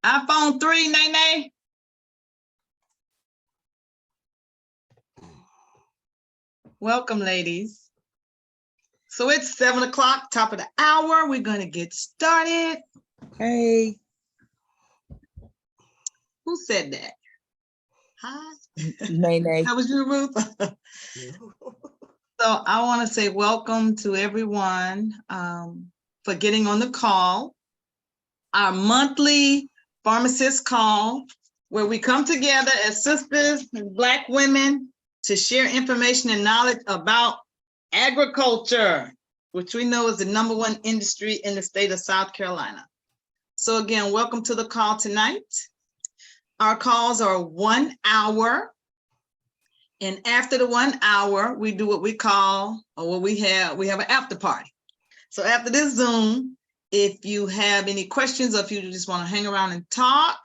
iPhone 3, Nene. Welcome, ladies. So it's 7 o'clock, top of the hour. We're going to get started. Hey. Who said that? Hi. Nene. That was you, Ruth. So I want to say welcome to everyone for getting on the call. Our monthly FarmaSis call, where we come together as sisters and Black women to share information and knowledge about agriculture, which we know is the #1 industry in the state of South Carolina. So again, welcome to the call tonight. Our calls are 1 hour. And after the 1 hour, we do what we call, or what we have an after party. So after this Zoom, if you have any questions or if you just want to hang around and talk,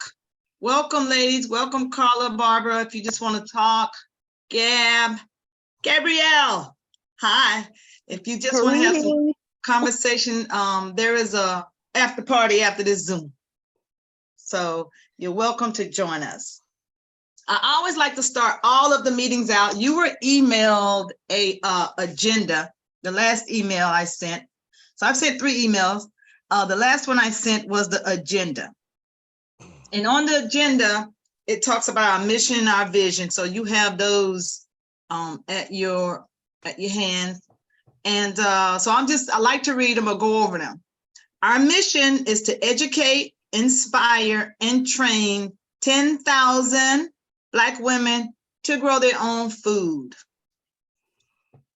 welcome, ladies. Welcome, Carla, Barbara. If you just want to talk, Gabrielle, hi. If you just want to have some conversation, there is a after party after this Zoom. So you're welcome to join us. I always like to start all of the meetings out. You were emailed a agenda, the last email I sent. So I've sent 3 emails. The last one I sent was the agenda. And on the agenda, it talks about our mission and our vision. So you have those at your hands. And so I like to read them or go over them. Our mission is to educate, inspire, and train 10,000 Black women to grow their own food.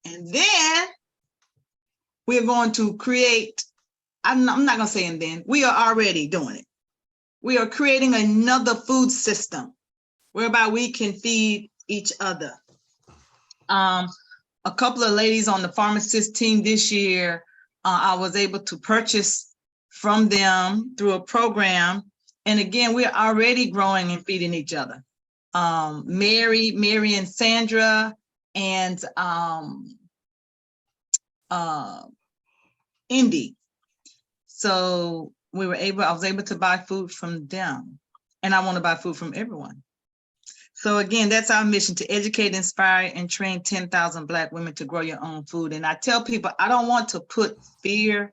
And then we're going to create, I'm not going to say and then, we are already doing it. We are creating another food system whereby we can feed each other. A couple of ladies on the FarmaSis team this year, I was able to purchase from them through a program. And again, we're already growing and feeding each other. Mary and Sandra and Indy. So I was able to buy food from them, and I want to buy food from everyone. So again, that's our mission, to educate, inspire, and train 10,000 Black women to grow your own food. And I tell people, I don't want to put fear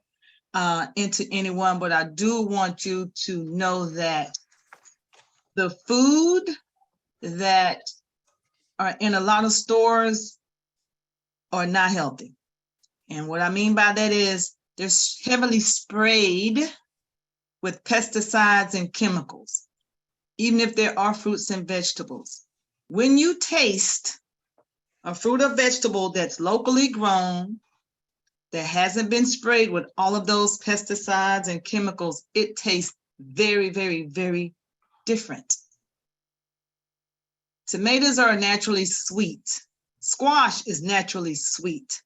into anyone, but I do want you to know that the food that are in a lot of stores are not healthy. And what I mean by that is they're heavily sprayed with pesticides and chemicals, even if there are fruits and vegetables. When you taste a fruit or vegetable that's locally grown, that hasn't been sprayed with all of those pesticides and chemicals, it tastes very, very, very different. Tomatoes are naturally sweet. Squash is naturally sweet.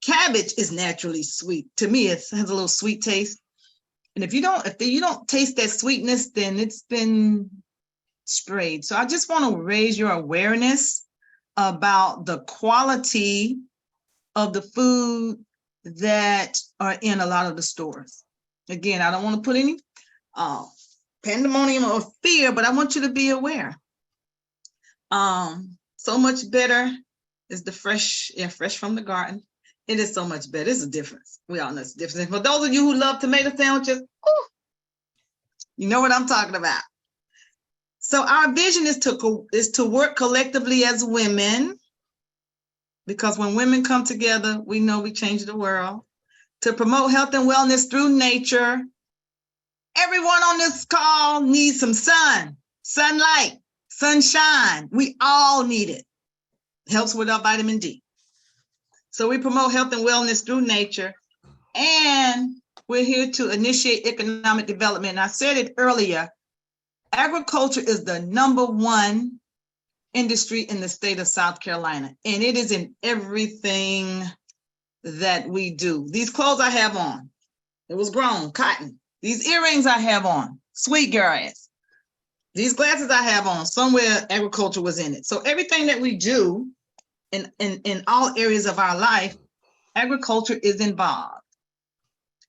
Cabbage is naturally sweet. To me, it has a little sweet taste. And if you don't taste that sweetness, then it's been sprayed. So I just want to raise your awareness about the quality of the food that are in a lot of the stores. Again, I don't want to put any pandemonium or fear, but I want you to be aware. So much better is the fresh from the garden. It is so much better. It's a difference. We all know it's a difference. For those of you who love tomato sandwiches, you know what I'm talking about. So our vision is to work collectively as women, because when women come together, we know we change the world, to promote health and wellness through nature. Everyone on this call needs some sun, sunlight, sunshine. We all need it. It helps with our vitamin D. So we promote health and wellness through nature, and we're here to initiate economic development. And I said it earlier, agriculture is the #1 industry in the state of South Carolina, and it is in everything that we do. These clothes I have on, it was grown, cotton. These earrings I have on, sweetgrass. These glasses I have on, somewhere agriculture was in it. So everything that we do in all areas of our life, agriculture is involved.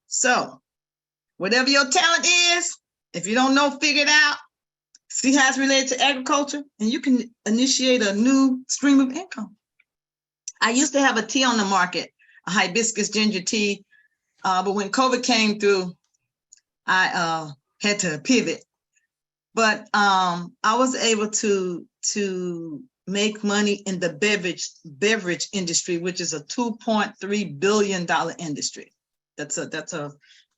So whatever your talent is, If you don't know, figure it out. See how it's related to agriculture, and you can initiate a new stream of income. I used to have a tea on the market, a hibiscus ginger tea, but when COVID came through, I had to pivot. But I was able to make money in the beverage industry, which is a $2.3 billion industry. That's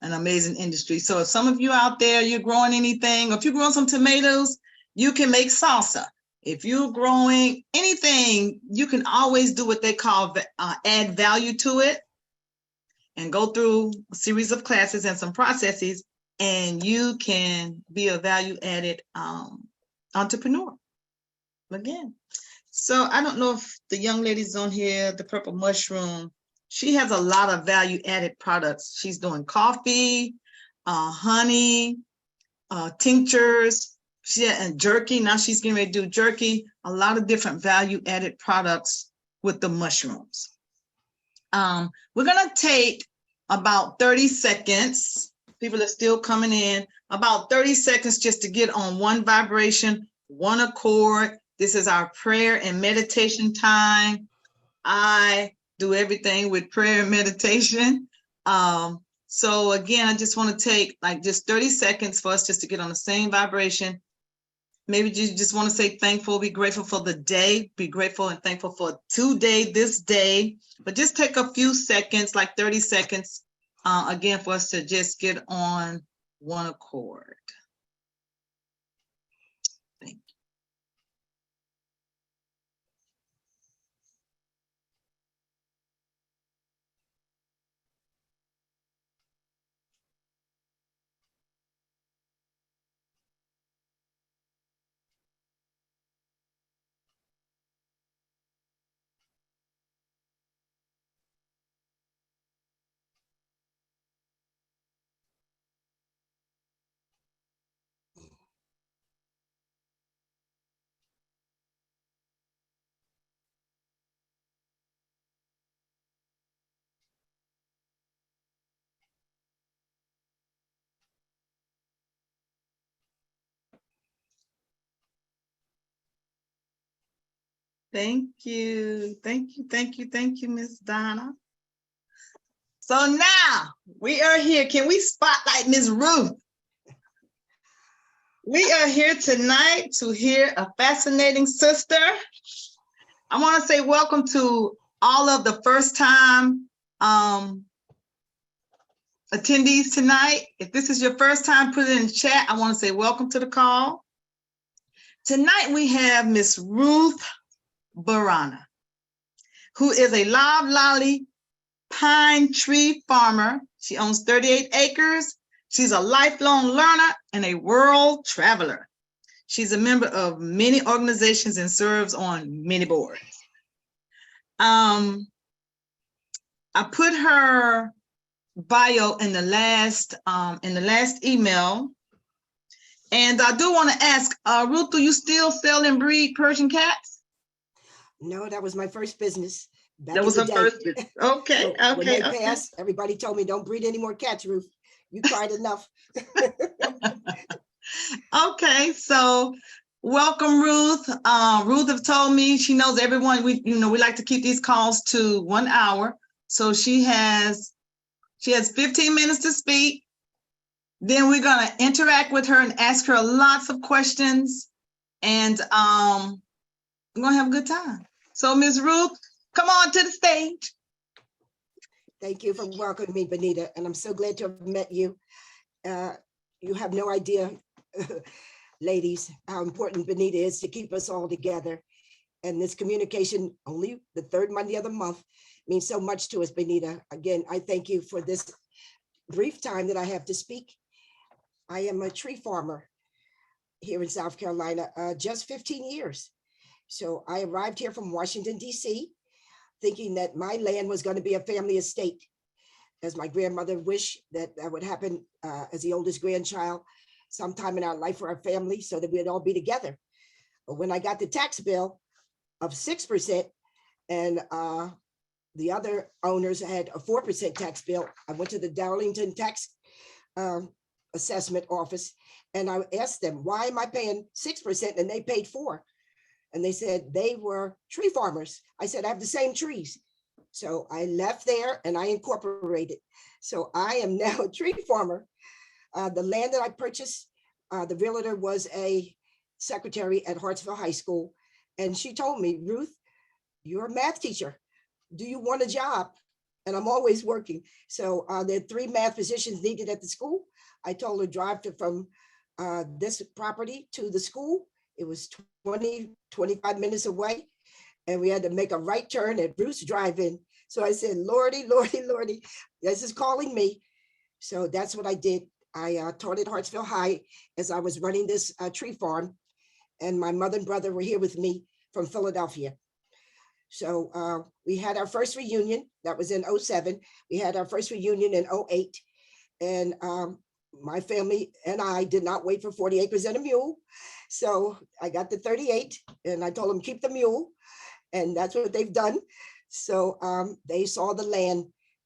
an amazing industry. So if some of you out there, you're growing anything, or if you're growing some tomatoes, you can make salsa. If you're growing anything, you can always do what they call add value to it and go through a series of classes and some processes, and you can be a value-added entrepreneur. Again, so I don't know if the young lady's on here, the purple mushroom. She has a lot of value-added products. She's doing coffee, honey, tinctures, and jerky. Now she's getting ready to do jerky. A lot of different value-added products with the mushrooms. We're gonna take about 30 seconds. People are still coming in. About 30 seconds just to get on one vibration, one accord. This is our prayer and meditation time. I do everything with prayer and meditation. So again, I just want to take like just 30 seconds for us just to get on the same vibration. Maybe you just want to say thankful, be grateful for the day, be grateful and thankful for today, this day. But just take a few seconds, like 30 seconds, again, for us to just get on one accord. Thank you. Thank you. Thank you. Thank you. Thank you, Miss Donna. So now we are here. Can we spotlight Miss Ruth? We are here tonight to hear a fascinating sister. I want to say welcome to all of the first time attendees tonight. If this is your first time, put it in the chat. I want to say welcome to the call. Tonight we have Miss Ruth Baronda, who is a loblolly pine tree farmer. She owns 38 acres. She's a lifelong learner and a world traveler. She's a member of many organizations and serves on many boards. I put her bio in the last email, and I do want to ask, Ruth, do you still sell and breed Persian cats? No, that was my first business. That was her first business. Okay, So when they okay. passed, everybody told me, don't breed any more cats, Ruth. You tried enough. Okay, so welcome, Ruth. Ruth have told me she knows everyone. We like to keep these calls to 1 hour. So she has 15 minutes to speak. Then we're gonna interact with her and ask her lots of questions, and we're gonna have a good time. So Ms. Ruth, come on to the stage. Thank you for welcoming me, Benita, and I'm so glad to have met you. You have no idea, ladies, how important Benita is to keep us all together. And this communication, only the third Monday of the month, means so much to us, Benita. Again, I thank you for this brief time that I have to speak. I am a tree farmer here in South Carolina, just 15 years. So I arrived here from Washington, D.C., thinking that my land was going to be a family estate, as my grandmother wished that would happen as the oldest grandchild sometime in our life for our family, so that we'd all be together. But when I got the tax bill of 6% and the other owners had a 4% tax bill, I went to the Darlington tax assessment office, and I asked them, why am I paying 6% and they paid 4%? And they said they were tree farmers. I said, I have the same trees. So I left there and I incorporated. So I am now a tree farmer. The land that I purchased, the realtor was a secretary at Hartsville High School. And she told me, Ruth, you're a math teacher. Do you want a job? And I'm always working. So there are 3 math positions needed at the school. I told her drive from this property to the school. It was 25 minutes away. And we had to make a right turn at Bruce Drive-In. So I said, Lordy, Lordy, Lordy, this is calling me. So that's what I did. I taught at Hartsville High as I was running this tree farm. And my mother and brother were here with me from Philadelphia. So we had our first reunion. That was in 07. We had our first reunion in 08. And my family and I did not wait for 40 acres and a mule. So I got the 38 and I told them keep the mule. And that's what they've done. So they saw the land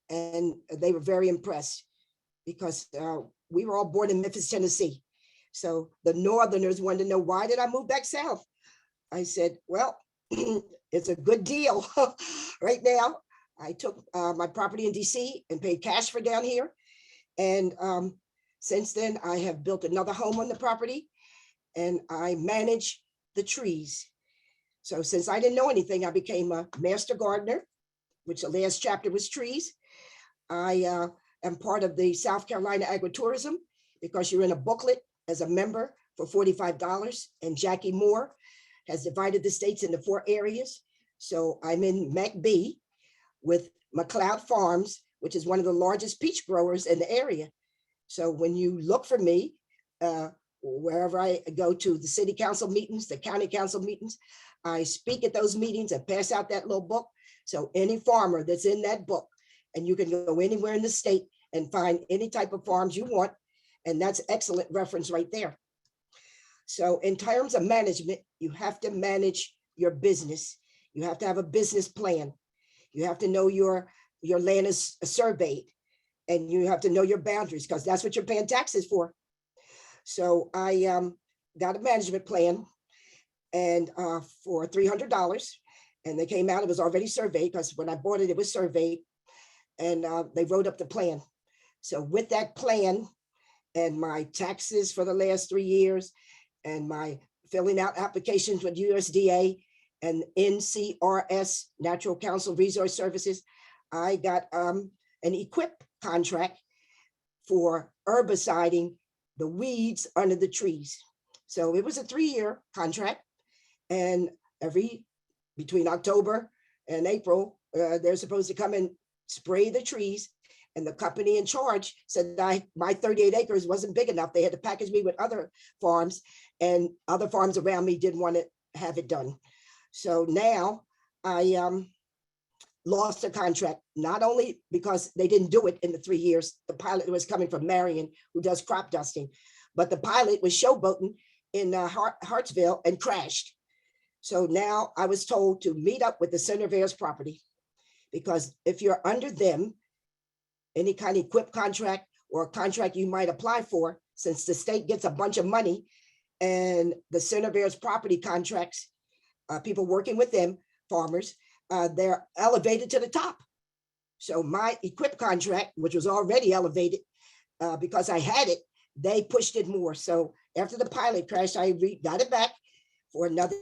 and they were very impressed because we were all born in Memphis, Tennessee. So the Northerners wanted to know, why did I move back south? I said, well, it's a good deal right now. I took my property in DC and paid cash for down here. And since then, I have built another home on the property and I manage the trees. So since I didn't know anything, I became a master gardener, which the last chapter was trees. I am part of the South Carolina Agritourism because you're in a booklet as a member for $45. And Jackie Moore has divided the states into 4 areas. So I'm in MacB with McLeod Farms, which is one of the largest peach growers in the area. So when you look for me, wherever I go to the city council meetings, the county council meetings, I speak at those meetings and pass out that little book. So any farmer that's in that book, and you can go anywhere in the state and find any type of farms you want. And that's excellent reference right there. So in terms of management, you have to manage your business. You have to have a business plan. You have to know your land is surveyed and you have to know your boundaries because that's what you're paying taxes for. So I got a management plan and for $300 and they came out, it was already surveyed because when I bought it, it was surveyed and they wrote up the plan. So with that plan and my taxes for the last 3 years and my filling out applications with USDA and NCRS, Natural Council Resource Services, I got an EQIP contract for herbiciding the weeds under the trees. So it was a 3-year contract and between October and April, they're supposed to come and spray the trees. And the company in charge said my 38 acres wasn't big enough. They had to package me with other farms and other farms around me didn't want to have it done. So now I lost the contract, not only because they didn't do it in the 3 years, the pilot was coming from Marion, who does crop dusting, but the pilot was showboating in Hartsville and crashed. So now I was told to meet up with the Center of Air's property, because if you're under them, any kind of EQIP contract or a contract you might apply for, since the state gets a bunch of money and the Center of Air's property contracts, people working with them, farmers, they're elevated to the top. So my EQIP contract, which was already elevated because I had it, they pushed it more. So after the pilot crashed, I got it back for another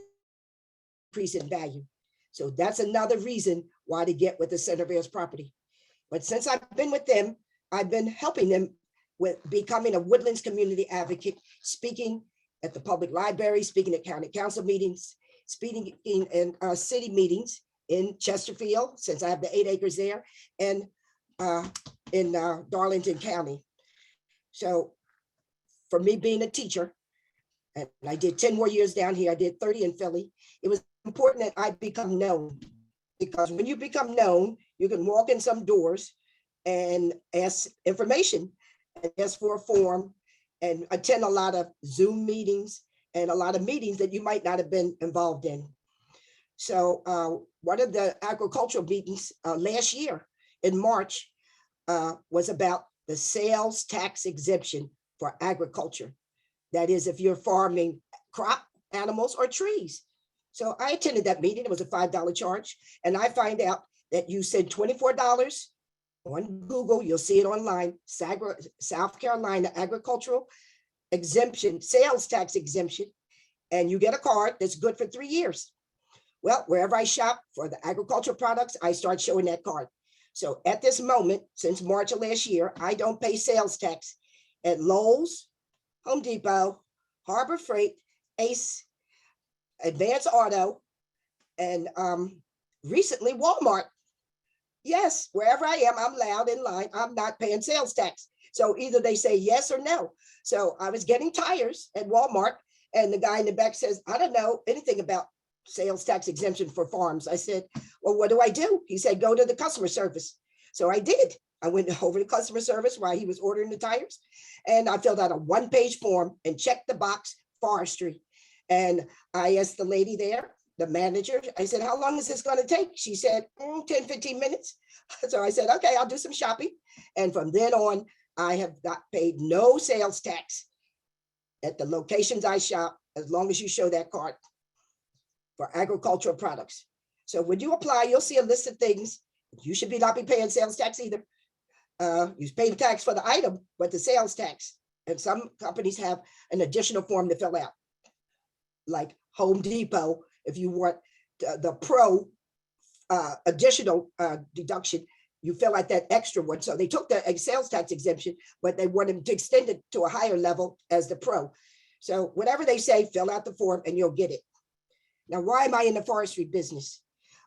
increase in value. So that's another reason why to get with the Center of Air's property. But since I've been with them, I've been helping them with becoming a Woodlands community advocate, speaking at the public library, speaking at county council meetings, speaking in city meetings in Chesterfield, since I have the 8 acres there, and in Darlington County. So for me being a teacher, and I did 10 more years down here, I did 30 in Philly, it was important that I become known. Because when you become known, you can walk in some doors and ask information and ask for a form and attend a lot of Zoom meetings and a lot of meetings that you might not have been involved in. So one of the agricultural meetings last year in March was about the sales tax exemption for agriculture. That is, if you're farming crop, animals, or trees. So I attended that meeting. It was a $5 charge. And I find out that you said $24 on Google. You'll see it online. South Carolina agricultural exemption, sales tax exemption. And you get a card that's good for 3 years. Well, wherever I shop for the agricultural products, I start showing that card. So at this moment, since March of last year, I don't pay sales tax at Lowe's, Home Depot, Harbor Freight, Ace, Advance Auto, and recently Walmart. Yes, wherever I am, I'm loud in line. I'm not paying sales tax. So either they say yes or no. So I was getting tires at Walmart, and the guy in the back says, I don't know anything about sales tax exemption for farms. I said, well, what do I do? He said, go to the customer service. So I did. I went over to customer service while he was ordering the tires, and I filled out a one-page form and checked the box forestry. And I asked the lady there, the manager, I said, how long is this going to take? She said, 10, 15 minutes. So I said, okay, I'll do some shopping. And from then on, I have not paid no sales tax at the locations I shop, as long as you show that card for agricultural products. So when you apply, you'll see a list of things. You should not be paying sales tax either. You pay the tax for the item, but the sales tax. And some companies have an additional form to fill out. Like Home Depot, if you want the pro additional deduction, you fill out that extra one. So they took the sales tax exemption, but they wanted to extend it to a higher level as the pro. So whatever they say, fill out the form and you'll get it. Now, why am I in the forestry business?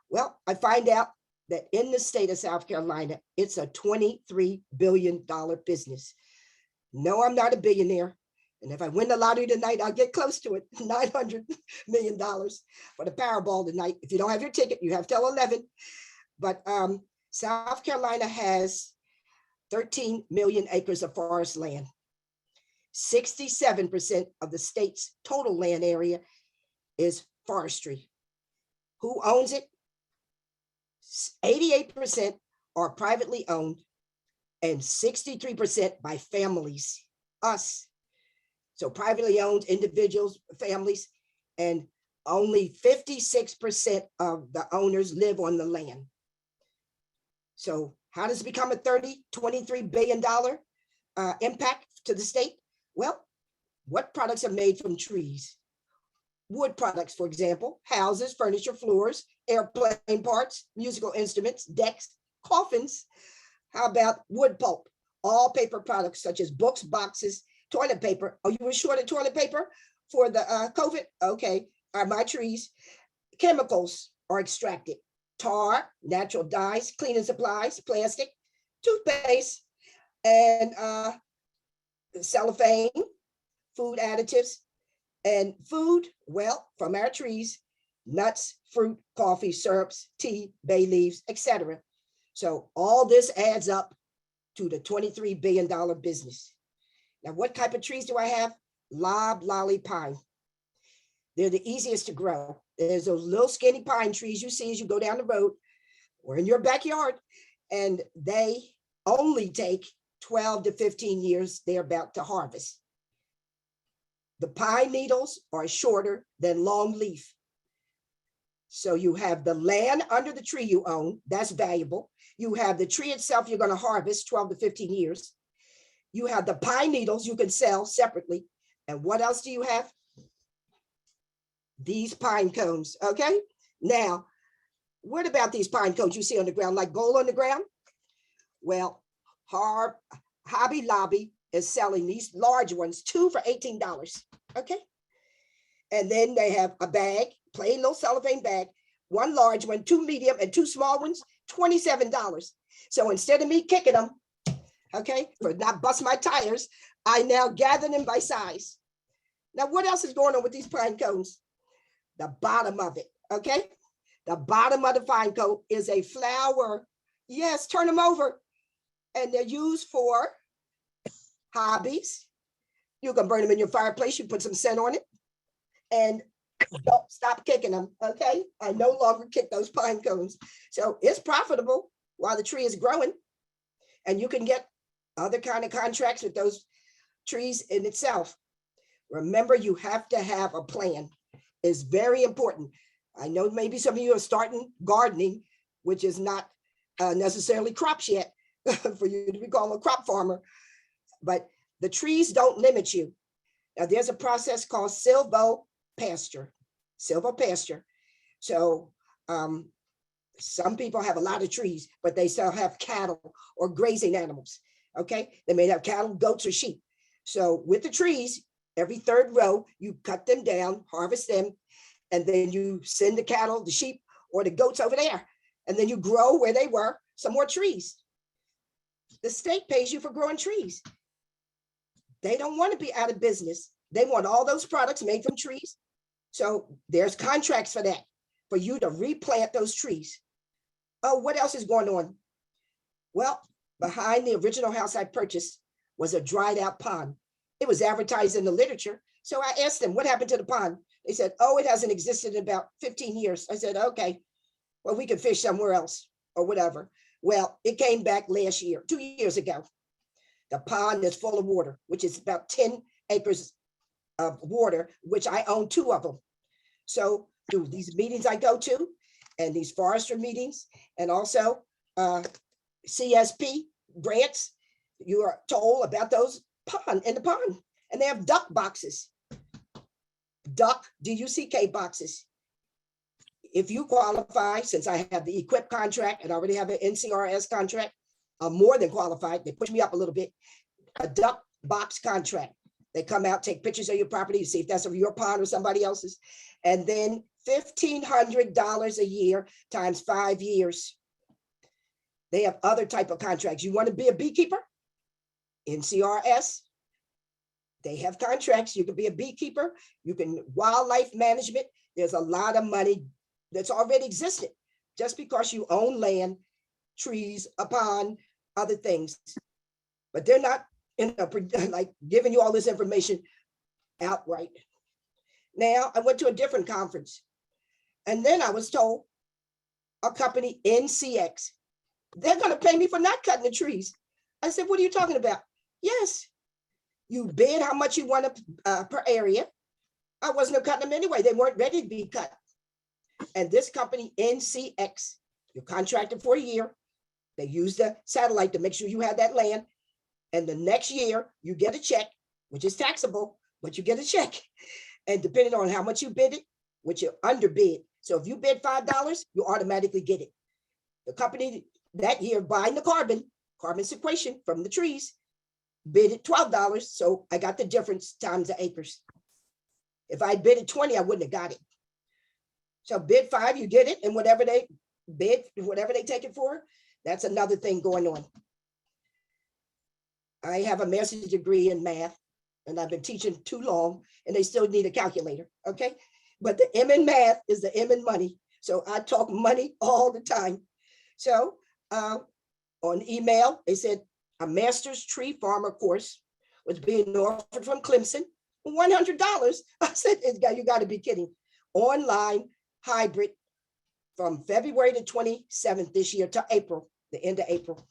Well, I find out that in the state of South Carolina, it's a $23 billion business. No, I'm not a billionaire. And if I win the lottery tonight, I'll get close to it, $900 million for the Powerball tonight. If you don't have your ticket, you have till 11. But South Carolina has 13 million acres of forest land. 67% of the state's total land area is forestry. Who owns it? 88% are privately owned and 63% by families, us. So privately owned individuals, families, and only 56% of the owners live on the land. So how does it become a $23 billion impact to the state? Well, what products are made from trees? Wood products, for example, houses, furniture, floors, airplane parts, musical instruments, decks, coffins. How about wood pulp? All paper products such as books, boxes, toilet paper. Oh, you were short of toilet paper for the COVID? Okay, are my trees. Chemicals are extracted. Tar, natural dyes, cleaning supplies, plastic, toothpaste, and cellophane, food additives, and food, well, from our trees, nuts, fruit, coffee, syrups, tea, bay leaves, etc. So all this adds up to the $23 billion business. Now, what type of trees do I have? Loblolly pine. They're the easiest to grow. There's those little skinny pine trees you see as you go down the road or in your backyard, and they only take 12 to 15 years they're about to harvest. The pine needles are shorter than long leaf. So you have the land under the tree you own, that's valuable. You have the tree itself you're going to harvest 12 to 15 years. You have the pine needles you can sell separately. And what else do you have? These pine cones, okay? Now, what about these pine cones you see on the ground, like gold on the ground? Well, Hobby Lobby is selling these large ones, 2 for $18, okay? And then they have a bag, plain little cellophane bag, 1 large one, 2 medium, and 2 small ones, $27. So instead of me kicking them, okay, for not bust my tires, I now gather them by size. Now, what else is going on with these pine cones? The bottom of it, okay? The bottom of the pine cone is a flower. Yes, turn them over. And they're used for hobbies. You can burn them in your fireplace. You put some scent on it. And don't stop kicking them, okay? I no longer kick those pine cones. So it's profitable while the tree is growing. And you can get other kind of contracts with those trees in itself. Remember, you have to have a plan. It's very important. I know maybe some of you are starting gardening, which is not necessarily crops yet for you to be called a crop farmer, but the trees don't limit you. Now, there's a process called silvopasture. Silvopasture. So some people have a lot of trees, but they still have cattle or grazing animals. Okay, they may have cattle, goats, or sheep. So with the trees, every third row, you cut them down, harvest them, and then you send the cattle, the sheep, or the goats over there. And then you grow where they were some more trees. The state pays you for growing trees. They don't want to be out of business. They want all those products made from trees. So there's contracts for that, for you to replant those trees. Oh, what else is going on? Well, behind the original house I purchased was a dried out pond. It was advertised in the literature. So I asked them, what happened to the pond? They said, oh, it hasn't existed in about 15 years. I said, okay, well, we can fish somewhere else or whatever. Well, it came back last year, 2 years ago. The pond is full of water, which is about 10 acres of water, which I own 2 of them. So through these meetings I go to and these forester meetings and also CSP grants, you are told about those pond in the pond, and they have duck boxes, duck DUCK boxes. If you qualify, since I have the equip contract and I already have an NCRS contract, I'm more than qualified. They push me up a little bit. A duck box contract. They come out, take pictures of your property to see if that's of your pond or somebody else's, and then $1,500 a year times 5 years. They have other type of contracts. You want to be a beekeeper? NCRS. They have contracts. You can be a beekeeper. You can wildlife management. There's a lot of money that's already existed just because you own land, trees, a pond, other things. But they're not like giving you all this information outright. Now, I went to a different conference, and then I was told a company, NCX, they're going to pay me for not cutting the trees. I said, what are you talking about? Yes, you bid how much you want per area. I wasn't cutting them anyway. They weren't ready to be cut. And this company, NCX, you're contracted for a year. They use the satellite to make sure you have that land. And the next year, you get a check, which is taxable, but you get a check. And depending on how much you bid it, which you underbid. So if you bid $5, you automatically get it. The company that year buying the carbon sequestration from the trees, bid it $12. So I got the difference times the acres. If I bid it 20, I wouldn't have got it. So bid 5, you get it, and whatever they bid, whatever they take it for, that's another thing going on. I have a master's degree in math, and I've been teaching too long, and they still need a calculator, okay? But the M in math is the M in money. So I talk money all the time. So on email, they said a master's tree farmer course was being offered from Clemson, $100. I said, you got to be kidding. Online, hybrid, from February the 27th this year to April, the end of April.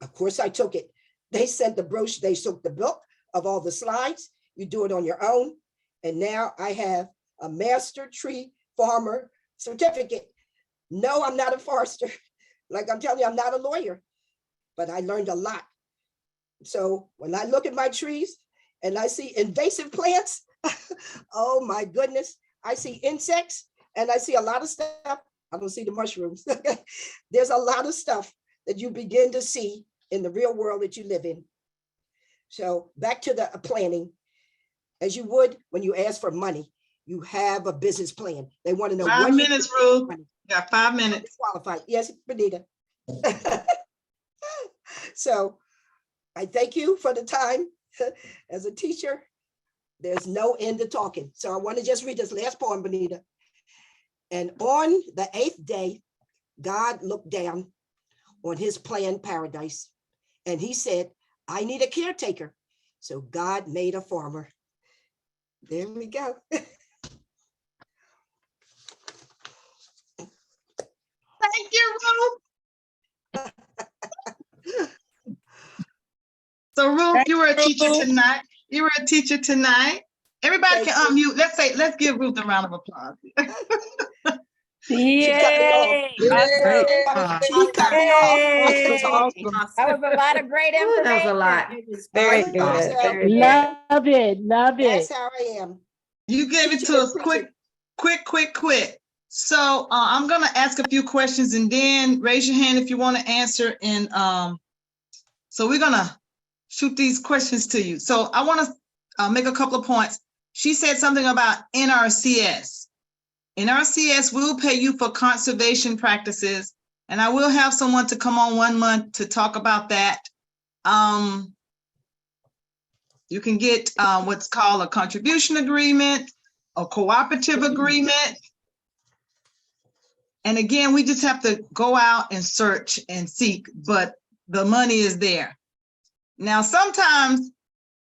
Of course, I took it. They sent the brochure, they took the book of all the slides. You do it on your own. And now I have a master tree farmer certificate. No, I'm not a forester. Like I'm telling you, I'm not a lawyer, but I learned a lot. So when I look at my trees and I see invasive plants, oh my goodness, I see insects and I see a lot of stuff. I don't see the mushrooms. There's a lot of stuff that you begin to see in the real world that you live in. So back to the planning, as you would when you ask for money, you have a business plan. They want to know 5 minutes, Ruth. Got 5 minutes. Qualified. Yes, Benita. So I thank you for the time. As a teacher, there's no end to talking. So I want to just read this last poem, Benita. And on the 8th day, God looked down on his planned paradise. And he said, I need a caretaker. So God made a farmer. There we go. Thank you, Ruth. So Ruth, you were a teacher Ruth. tonight. You were a teacher tonight. Everybody Thank can unmute. Let's give Ruth a round of applause. She cut me off. Yay! Awesome. She cut me off. That was Yay! awesome. That was a lot of great Ooh, information. that was a lot. It was Very awesome. good. So, Very good. Love it, love That's it. how I am. You gave it Teaching to and us preaching. quick. So I'm gonna ask a few questions and then raise your hand if you want to answer. And so we're gonna shoot these questions to you. So I want to make a couple of points. She said something about NRCS. NRCS will pay you for conservation practices, and I will have someone to come on 1 month to talk about that. You can get what's called a contribution agreement, a cooperative agreement. And again, we just have to go out and search and seek, but the money is there. Now, sometimes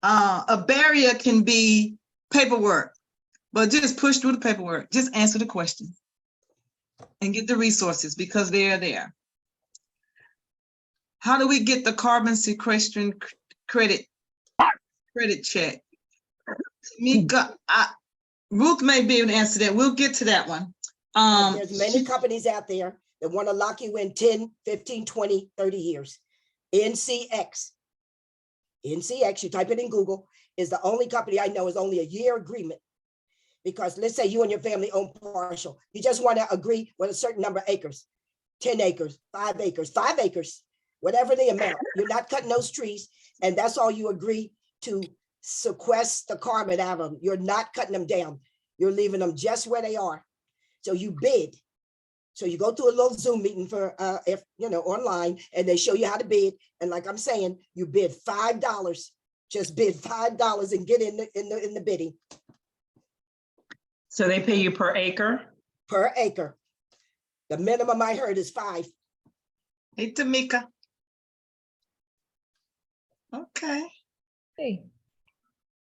a barrier can be paperwork, but just push through the paperwork. Just answer the questions and get the resources because they are there. How do we get the carbon sequestration credit check? Mika, Ruth may be able to answer that. We'll get to that one. There's many companies out there that want to lock you in 10, 15, 20, 30 years. NCX, you type it in Google, is the only company I know is only a year agreement. Because let's say you and your family own partial. You just want to agree with a certain number of acres, 10 acres, 5 acres, whatever the amount. You're not cutting those trees. And that's all you agree to sequester the carbon out of them. You're not cutting them down. You're leaving them just where they are. So you bid. So you go to a little Zoom meeting for, if you know, online, and they show you how to bid. And like I'm saying, you bid $5. Just bid $5 and get in the bidding. So they pay you per acre? Per acre. The minimum I heard is 5. Hey, Tamika. Okay. Hey.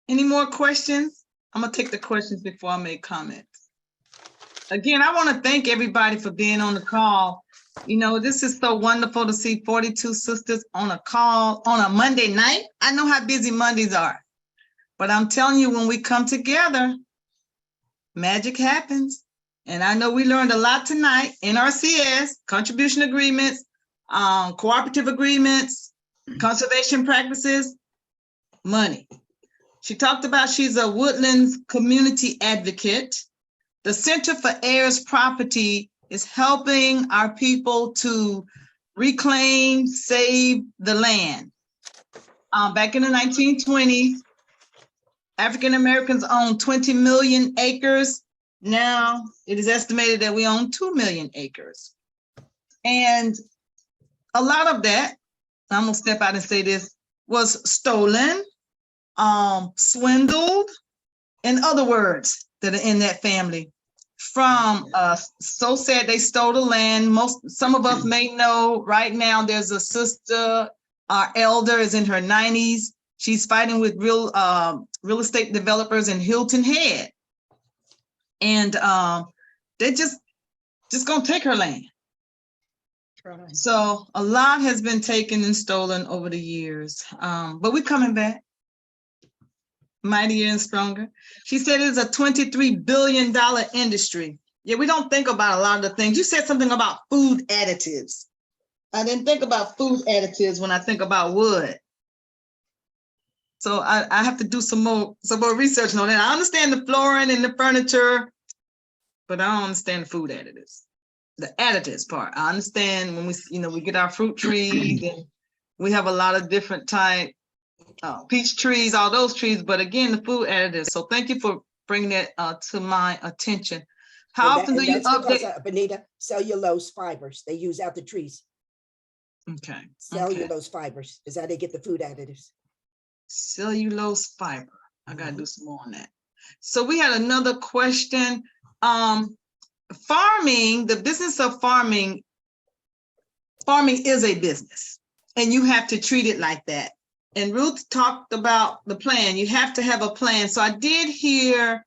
Any more questions? I'm gonna take the questions before I make comments. Again, I want to thank everybody for being on the call. You know, this is so wonderful to see 42 sisters on a call on a Monday night. I know how busy Mondays are, but I'm telling you, when we come together, magic happens. And I know we learned a lot tonight. NRCS, contribution agreements, cooperative agreements, conservation practices, money. She talked about she's a woodlands community advocate. The Center for Heirs Property is helping our people to reclaim, save the land. Back in the 1920s, African Americans owned 20 million acres. Now it is estimated that we own 2 million acres. And a lot of that, I'm gonna step out and say this, was stolen, swindled, and other words that are in that family. From so sad they stole the land. Some of us may know right now there's a sister, our elder is in her 90s. She's fighting with real estate developers in Hilton Head. And they just gonna take her land. So a lot has been taken and stolen over the years, but we're coming back. Mightier and stronger. She said it's a $23 billion industry. Yeah, we don't think about a lot of the things. You said something about food additives. I didn't think about food additives when I think about wood. So I have to do some more research on that. I understand the flooring and the furniture, but I don't understand the food additives. The additives part. I understand when we get our fruit trees and we have a lot of different type. Peach trees, all those trees, but again, the food additives. So thank you for bringing that to my attention. How often do you update? Benita, cellulose fibers, they use out the trees. Okay. Cellulose fibers is how they get the food additives. Cellulose fiber. I gotta do some more on that. So we had another question. Farming, the business of farming is a business, and you have to treat it like that. And Ruth talked about the plan. You have to have a plan. So I did hear,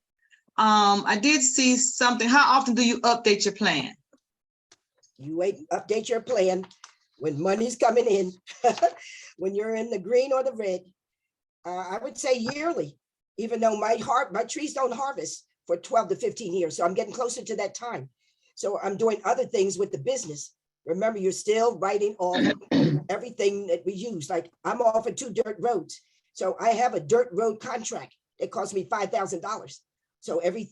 I did see something. How often do you update your plan? You update your plan when money's coming in, when you're in the green or the red, I would say yearly, even though my trees don't harvest for 12 to 15 years. So I'm getting closer to that time. So I'm doing other things with the business. Remember, you're still writing off everything that we use. Like I'm off of 2 dirt roads. So I have a dirt road contract. It cost me $5,000. So every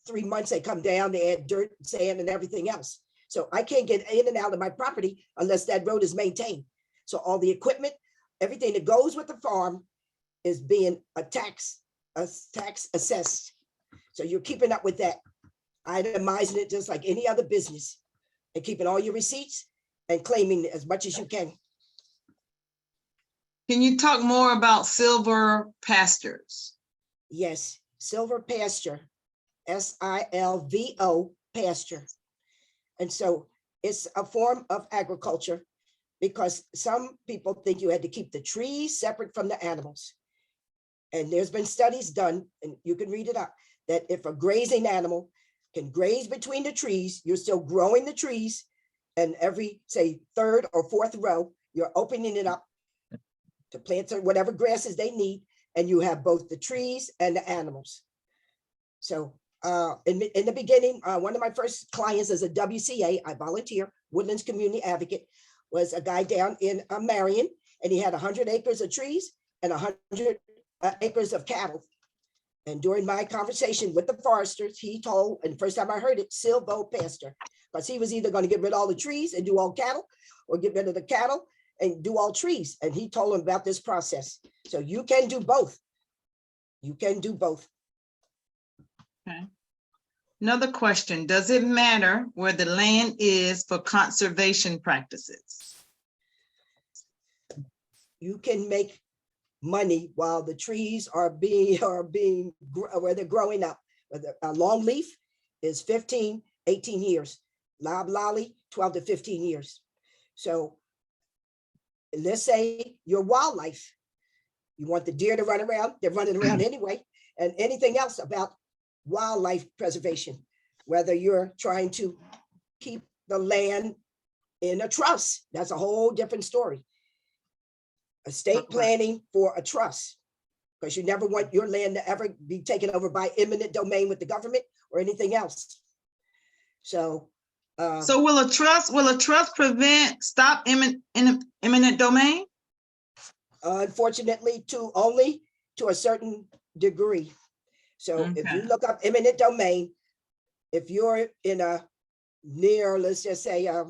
3 months they come down, they add dirt, sand, and everything else. So I can't get in and out of my property unless that road is maintained. So all the equipment, everything that goes with the farm is being a tax assessed. So you're keeping up with that, itemizing it just like any other business, and keeping all your receipts and claiming as much as you can. Can you talk more about silver pastures? Yes, silver pasture, SILVO pasture. And so it's a form of agriculture because some people think you had to keep the trees separate from the animals. And there's been studies done, and you can read it up, that if a grazing animal can graze between the trees, you're still growing the trees, and every, say, 3rd or 4th row, you're opening it up to plant whatever grasses they need, and you have both the trees and the animals. So in the beginning, one of my first clients as a WCA, I volunteer, Woodlands Community Advocate, was a guy down in Marion, and he had 100 acres of trees and 100 acres of cattle. And during my conversation with the foresters, he told, and the first time I heard it, silvo pasture, because he was either going to get rid of all the trees and do all cattle, or get rid of the cattle and do all trees. And he told him about this process. So you can do both. You can do both. Okay. Another question, does it matter where the land is for conservation practices? You can make money while the trees are where they're growing up. A long leaf is 15, 18 years. Loblolly, 12 to 15 years. So let's say your wildlife, you want the deer to run around, they're running around anyway, and anything else about wildlife preservation, whether you're trying to keep the land in a trust, that's a whole different story. Estate planning for a trust, because you never want your land to ever be taken over by eminent domain with the government or anything else. So will a trust stop eminent domain? Unfortunately, only to a certain degree. So if you look up eminent domain, if you're in a near, let's just say a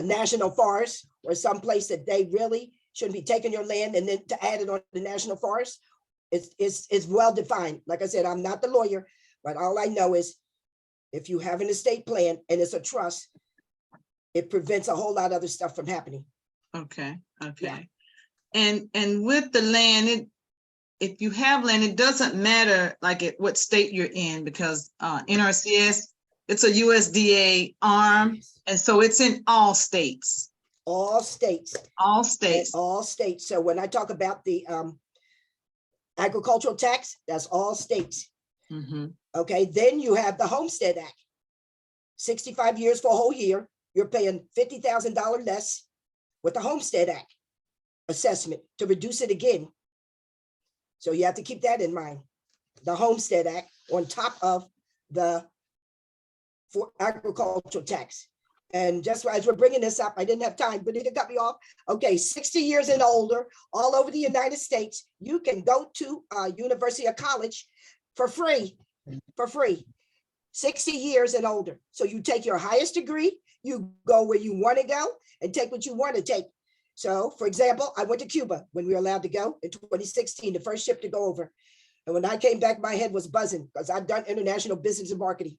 national forest or someplace that they really shouldn't be taking your land, and then to add it on the national forest, it's well defined. Like I said, I'm not the lawyer, but all I know is if you have an estate plan and it's a trust, it prevents a whole lot of other stuff from happening. Okay. Yeah. And with the land, if you have land, it doesn't matter like what state you're in, because NRCS, it's a USDA arm, and so it's in all states. All states. All states. All states. So when I talk about the agricultural tax, that's all states. Mm-hmm. Okay, then you have the Homestead Act. 65 years for a whole year, you're paying $50,000 less with the Homestead Act assessment to reduce it again. So you have to keep that in mind. The Homestead Act on top of the agricultural tax. And just as we're bringing this up, I didn't have time, but it cut me off. Okay, 60 years and older, all over the United States, you can go to a university or college for free, 60 years and older. So you take your highest degree, you go where you want to go and take what you want to take. So for example, I went to Cuba when we were allowed to go in 2016, the first ship to go over. And when I came back, my head was buzzing because I'd done international business and marketing.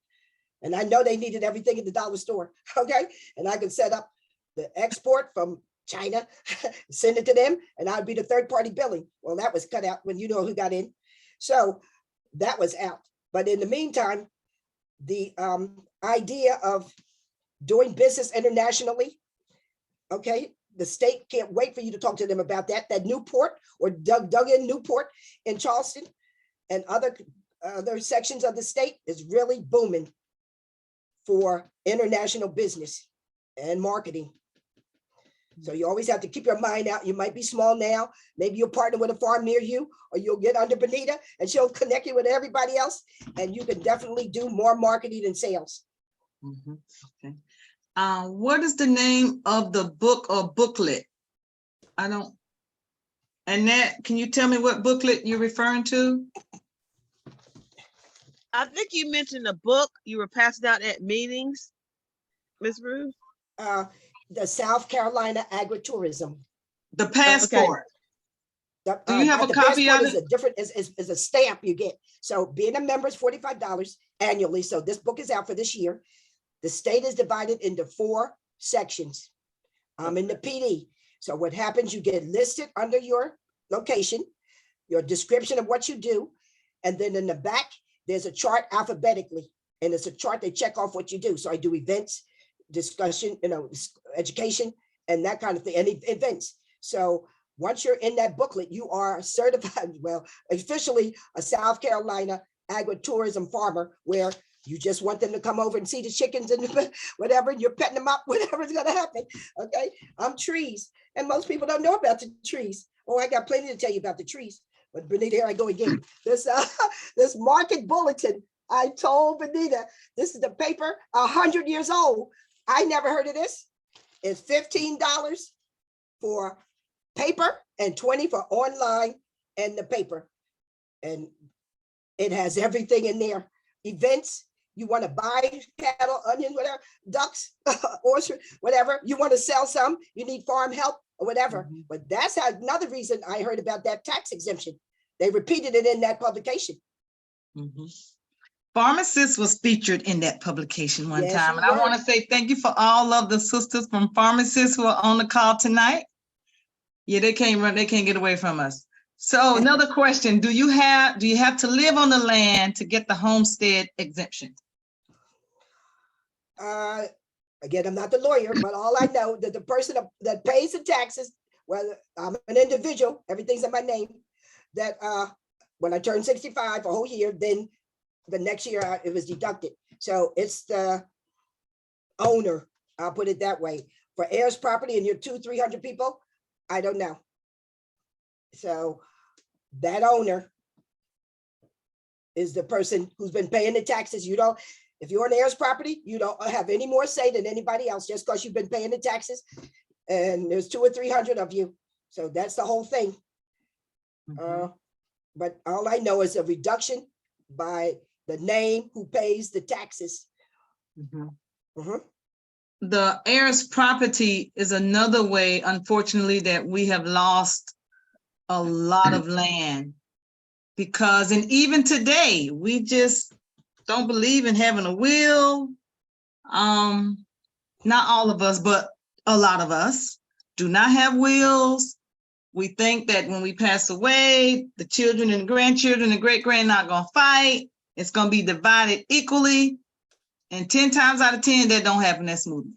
And I know they needed everything in the dollar store, okay? And I could set up the export from China, send it to them, and I'd be the third-party billing. Well, that was cut out when you know who got in. So that was out. But in the meantime, the idea of doing business internationally, okay, the state can't wait for you to talk to them about that. That Newport or Duggan Newport in Charleston and other sections of the state is really booming for international business and marketing. So you always have to keep your mind out. You might be small now. Maybe you'll partner with a farm near you, or you'll get under Benita and she'll connect you with everybody else. And you can definitely do more marketing and sales. Mhm. Okay. What is the name of the book or booklet? I don't. Annette, can you tell me what booklet you're referring to? I think you mentioned a book you were passing out at meetings, Ms. Ruth. The South Carolina agritourism. The passport. Do you have Not a the copy of passport is it? a different, is a stamp you get. So being a member is $45 annually. So this book is out for this year. The state is divided into 4 sections. In the PD. So what happens, you get listed under your location, your description of what you do. And then in the back, there's a chart alphabetically. And it's a chart they check off what you do. So I do events, discussion, education, and that kind of thing, and events. So once you're in that booklet, you are certified, well, officially a South Carolina agritourism farmer, where you just want them to come over and see the chickens and whatever, and you're petting them up, whatever's gonna happen, okay? Trees, and most people don't know about the trees. Oh, I got plenty to tell you about the trees, but Benita, here I go again. This market bulletin, I told Benita, this is the paper, 100 years old. I never heard of this. It's $15 for paper and 20 for online and the paper. And it has everything in there. Events, you want to buy cattle, onions, whatever, ducks, orchard, whatever. You want to sell some, you need farm help or whatever. Mhm. But that's another reason I heard about that tax exemption. They repeated it in that publication. Mhm. FarmaSis was featured in that publication one Yes, time. you And I were. want to say thank you for all of the sisters from FarmaSis who are on the call tonight. Yeah, they can't get away from us. So another question, do you have to live on the land to get the homestead exemption? Again, I'm not the lawyer, but all I know that the person that pays the taxes, whether I'm an individual, everything's in my name, that when I turned 65 a whole year, then the next year it was deducted. So it's the owner, I'll put it that way. For heirs property and you're 200-300 people, I don't know. So that owner is the person who's been paying the taxes. You don't, if you're on heirs property, you don't have any more say than anybody else just because you've been paying the taxes. And there's 200 or 300 of you. So that's the whole thing. But all I know is a reduction by the name who pays the taxes. The heirs property is another way, unfortunately, that we have lost a lot of land, because, and even today, we just don't believe in having a will. Not all of us, but a lot of us do not have wills. We think that when we pass away, the children and grandchildren and great-grand not gonna fight. It's gonna be divided equally. And 10 times out of 10, that don't happen that smoothly.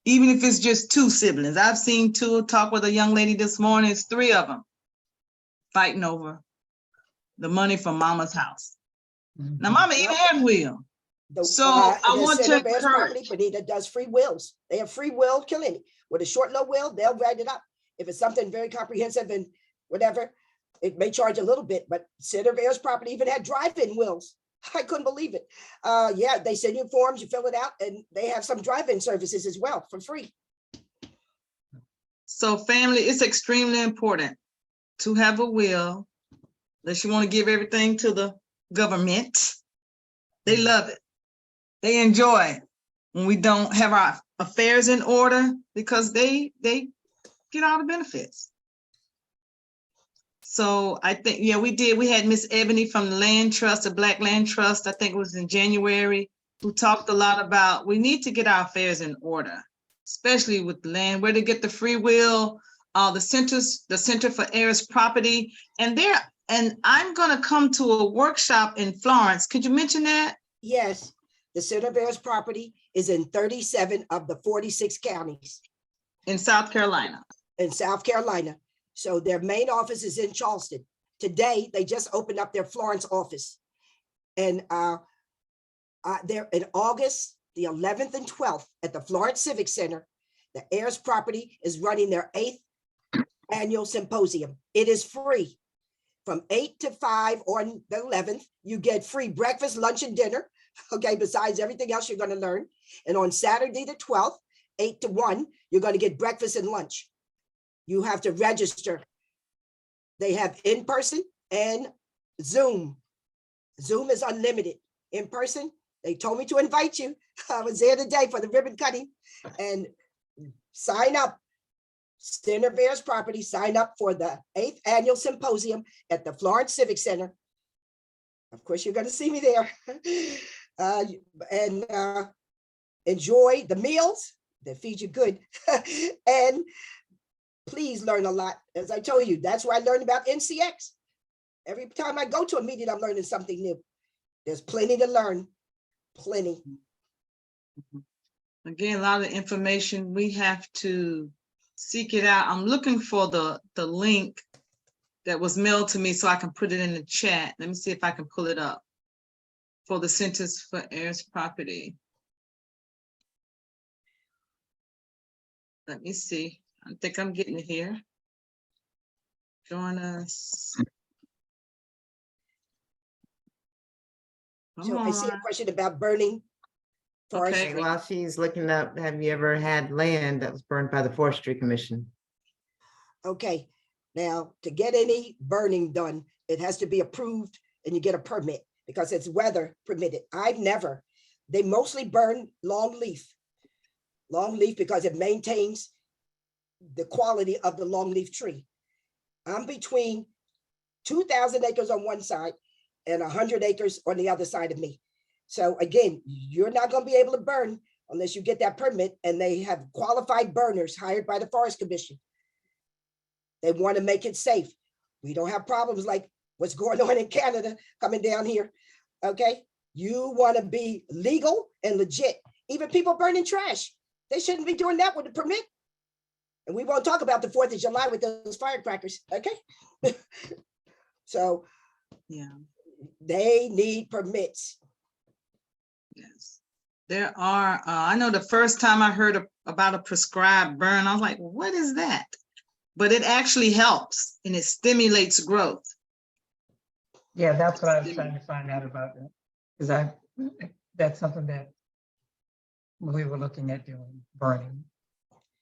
Even if it's just 2 siblings. I've seen 2 talk with a young lady this morning, it's 3 of them fighting over the money from mama's house. Now, mama even had will. So I want to encourage. Benita does free wills. They have free will killing. With a short, low will, they'll write it up. If it's something very comprehensive and whatever, it may charge a little bit, but Center of Heirs Property even had drive-in wills. I couldn't believe it. Yeah, they send you forms, you fill it out, and they have some drive-in services as well for free. So family, it's extremely important to have a will, unless you want to give everything to the government. They love it. They enjoy it when we don't have our affairs in order, because they get all the benefits. So I think, yeah, we had Miss Ebony from the Land Trust, the Black Land Trust, I think it was in January, who talked a lot about, we need to get our affairs in order, especially with land, where to get the free will, the Center for Heirs Property, and I'm gonna come to a workshop in Florence. Could you mention that? Yes, the Center of Heirs Property is in 37 of the 46 counties. In South Carolina. In South Carolina. So their main office is in Charleston. Today, they just opened up their Florence office. And they're in August, the 11th and 12th at the Florence Civic Center. The heirs property is running their 8th annual symposium. It is free. From 8 to 5 on the 11th, you get free breakfast, lunch, and dinner. Okay, besides everything else you're going to learn. And on Saturday the 12th, 8 to 1, you're going to get breakfast and lunch. You have to register. They have in person and Zoom. Zoom is unlimited. In person, they told me to invite you. I was there today for the ribbon cutting, and sign up. Center of Heirs Property, sign up for the 8th annual symposium at the Florence Civic Center. Of course, you're going to see me there. And enjoy the meals that feed you good. And please learn a lot. As I told you, that's where I learned about NCX. Every time I go to a meeting, I'm learning something new. There's plenty to learn, plenty. Again, a lot of information, we have to seek it out. I'm looking for the link that was mailed to me so I can put it in the chat. Let me see if I can pull it up for the Centers for Heirs Property. Let me see. I think I'm getting it here. Join us. Come So I see a on. question about burning forest. Okay. While she's looking up, have you ever had land that was burned by the Forestry Commission? Okay, now to get any burning done, it has to be approved and you get a permit because it's weather permitted. I've never, they mostly burn long leaf because it maintains the quality of the longleaf tree. I'm between 2,000 acres on one side and 100 acres on the other side of me. So again, you're not going to be able to burn unless you get that permit, and they have qualified burners hired by the Forest Commission. They want to make it safe. We don't have problems like what's going on in Canada coming down here. Okay, you want to be legal and legit. Even people burning trash, they shouldn't be doing that with a permit. And we won't talk about the 4th of July with those firecrackers. Okay. So Yeah. they need permits. Yes. There are, I know the first time I heard about a prescribed burn, I was like, what is that? But it actually helps and it stimulates growth. Yeah, that's what I was trying to find out about that. Because that's something that we were looking at doing, burning.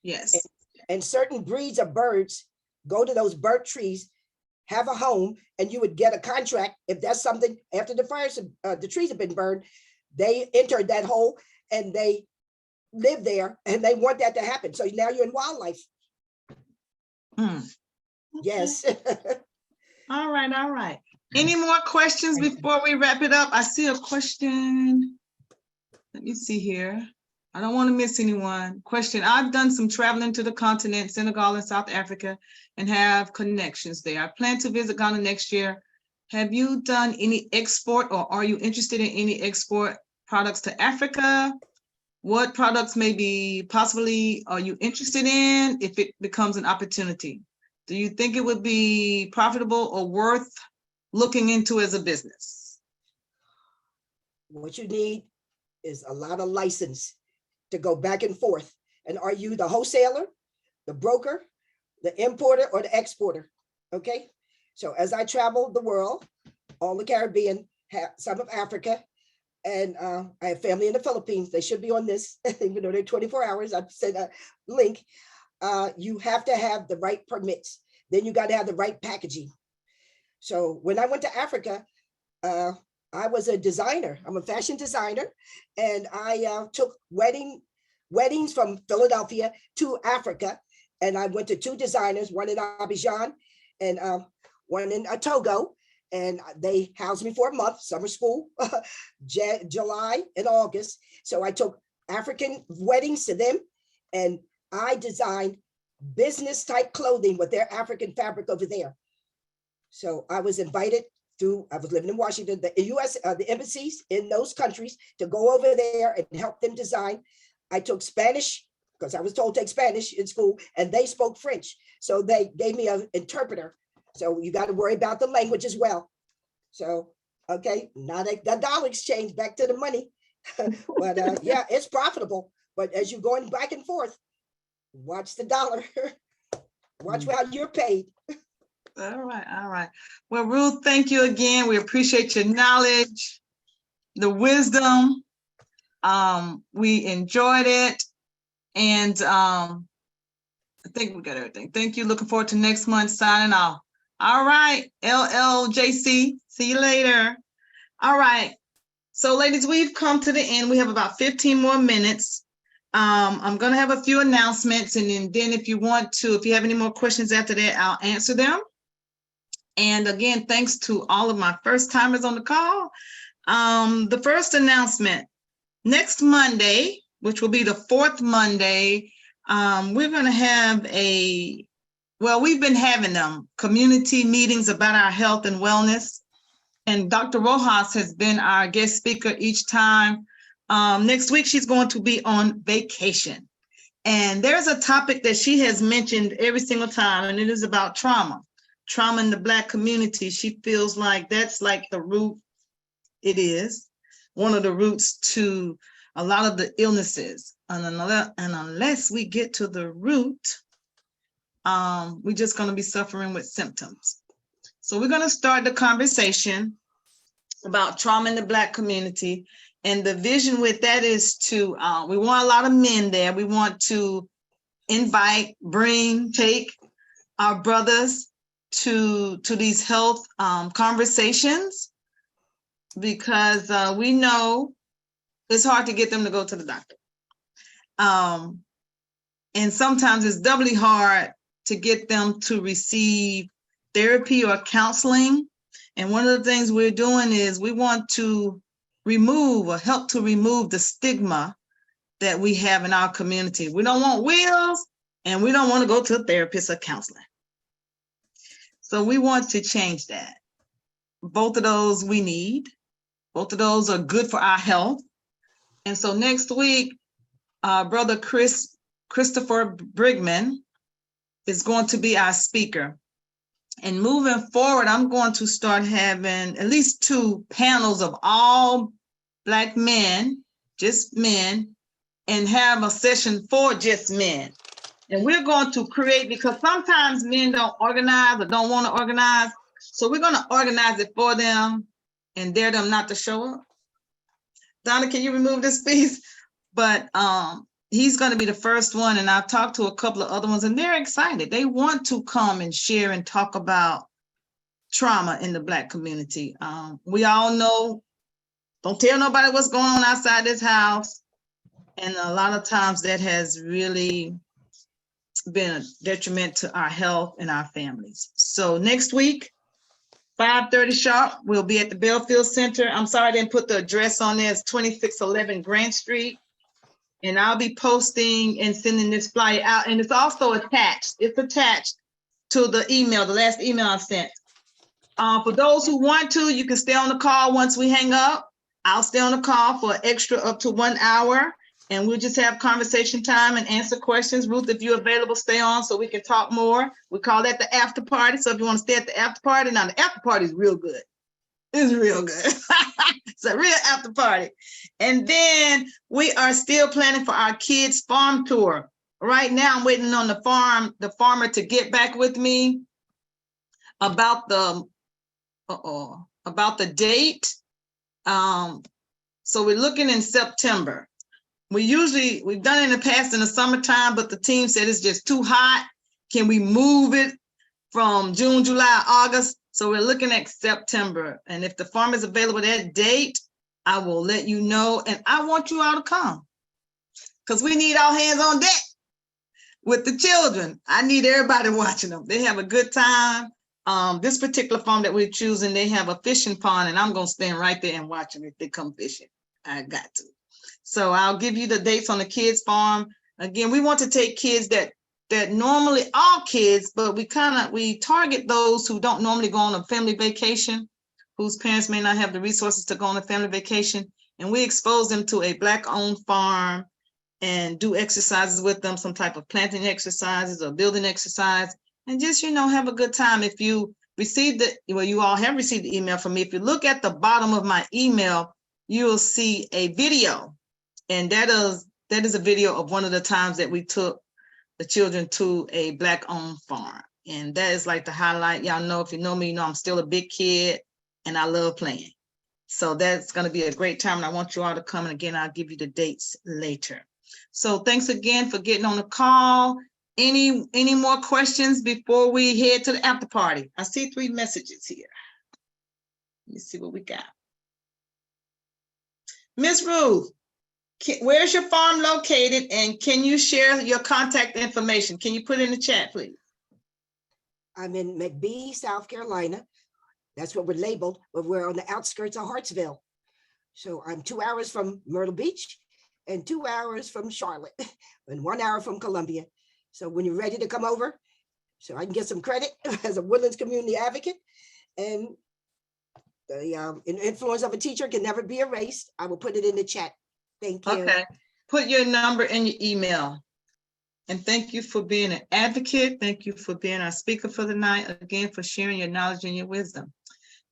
Yes. And certain breeds of birds go to those bird trees, have a home, and you would get a contract. If that's something after the fires, the trees have been burned, they entered that hole and they live there and they want that to happen. So now you're in wildlife. Hmm. Yes. All right. All right. Any more questions before we wrap it up? I see a question. Let me see here. I don't want to miss anyone. Question, I've done some traveling to the continent, Senegal and South Africa, and have connections there. I plan to visit Ghana next year. Have you done any export, or are you interested in any export products to Africa? What products maybe possibly are you interested in if it becomes an opportunity? Do you think it would be profitable or worth looking into as a business? What you need is a lot of license to go back and forth. And are you the wholesaler, the broker, the importer, or the exporter? Okay. So as I travel the world, all the Caribbean, some of Africa, and I have family in the Philippines. They should be on this, even though they're 24 hours. I've sent a link. You have to have the right permits. Then you got to have the right packaging. So when I went to Africa, I was a designer. I'm a fashion designer, and I took weddings from Philadelphia to Africa, and I went to 2 designers, one in Abidjan and one in Togo, and they housed me for a month, summer school, July and August. So I took African weddings to them, and I designed business type clothing with their African fabric over there. So I was invited through, I was living in Washington, the US, the embassies in those countries to go over there and help them design. I took Spanish because I was told to take Spanish in school, and they spoke French. So they gave me an interpreter. So you got to worry about the language as well. So, okay, now the dollar exchange, back to the money. But yeah, it's profitable. But as you're going back and forth, Watch the dollar. Watch how you're paid. All right, all right. Well, Ruth, thank you again. We appreciate your knowledge, the wisdom. We enjoyed it. And I think we got everything. Thank you. Looking forward to next month signing off. All right, LLJC. See you later. All right. So ladies, we've come to the end. We have about 15 more minutes. I'm going to have a few announcements, and then if you want to, if you have any more questions after that, I'll answer them. And again, thanks to all of my first timers on the call. The first announcement, next Monday, which will be the fourth Monday, we're going to have we've been having them community meetings about our health and wellness. And Dr. Rojas has been our guest speaker each time. Next week, she's going to be on vacation. And there's a topic that she has mentioned every single time, and it is about trauma in the Black community. She feels like that's like the root. It is one of the roots to a lot of the illnesses. And unless we get to the root, we're just going to be suffering with symptoms. So we're going to start the conversation about trauma in the Black community. And the vision with that is to, we want a lot of men there. We want to invite, take our brothers to these health conversations, because we know it's hard to get them to go to the doctor. And sometimes it's doubly hard to get them to receive therapy or counseling. And one of the things we're doing is we want to remove or help to remove the stigma that we have in our community. We don't want wheels, and we don't want to go to a therapist or counseling. So we want to change that. Both of those we need. Both of those are good for our health. And so next week, Brother Christopher Brigman is going to be our speaker. And moving forward, I'm going to start having at least 2 panels of all Black men, just men, and have a session for just men. And we're going to create, because sometimes men don't organize or don't want to organize. So we're going to organize it for them and dare them not to show up. Donna, can you remove this piece? But he's going to be the first one. And I've talked to a couple of other ones, and they're excited. They want to come and share and talk about trauma in the Black community. We all know, don't tell nobody what's going on outside this house. And a lot of times that has really been a detriment to our health and our families. So next week, 5:30 sharp, we'll be at the Belfield Center. I'm sorry I didn't put the address on there. It's 2611 Grant Street. And I'll be posting and sending this flyer out. And it's also attached. It's attached to the email, the last email I sent. For those who want to, you can stay on the call once we hang up. I'll stay on the call for extra up to 1 hour. And we'll just have conversation time and answer questions. Ruth, if you're available, stay on so we can talk more. We call that the after party. So if you want to stay at the after party, now the after party is real good. It's real good. It's a real after party. And then we are still planning for our kids' farm tour. Right now, I'm waiting on the farmer to get back with me about the date. So we're looking in September. We've done it in the past in the summertime, but the team said it's just too hot. Can we move it from June, July, August? So we're looking at September. And if the farm is available that date, I will let you know. And I want you all to come, because we need all hands on deck with the children. I need everybody watching them. They have a good time. This particular farm that we're choosing, they have a fishing pond, and I'm going to stand right there and watch them if they come fishing. I got to. So I'll give you the dates on the kids' farm. Again, we want to take kids that normally, all kids, but we target those who don't normally go on a family vacation, whose parents may not have the resources to go on a family vacation. And we expose them to a Black-owned farm and do exercises with them, some type of planting exercises or building exercise, and just, have a good time. If you received you all have received the email from me. If you look at the bottom of my email, you'll see a video. And that is a video of one of the times that we took the children to a Black-owned farm. And that is like the highlight. Y'all know, if you know me, you know I'm still a big kid and I love playing. So that's going to be a great time. And I want you all to come. And again, I'll give you the dates later. So thanks again for getting on the call. Any more questions before we head to the after party? I see 3 messages here. Let me see what we got. Miss Ruth, where's your farm located, and can you share your contact information? Can you put it in the chat, please? I'm in McBee, South Carolina. That's what we're labeled, but we're on the outskirts of Hartsville. So I'm 2 hours from Myrtle Beach and 2 hours from Charlotte and 1 hour from Columbia. So when you're ready to come over, so I can get some credit as a Woodlands community advocate, and the influence of a teacher can never be erased. I will put it in the chat. Thank you. Okay, put your number in your email. And thank you for being an advocate. Thank you for being our speaker for the night. Again, for sharing your knowledge and your wisdom.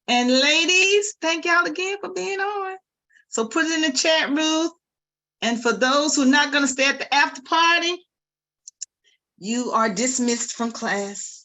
And ladies, thank y'all again for being on. So put it in the chat, Ruth. And for those who are not going to stay at the after party, you are dismissed from class.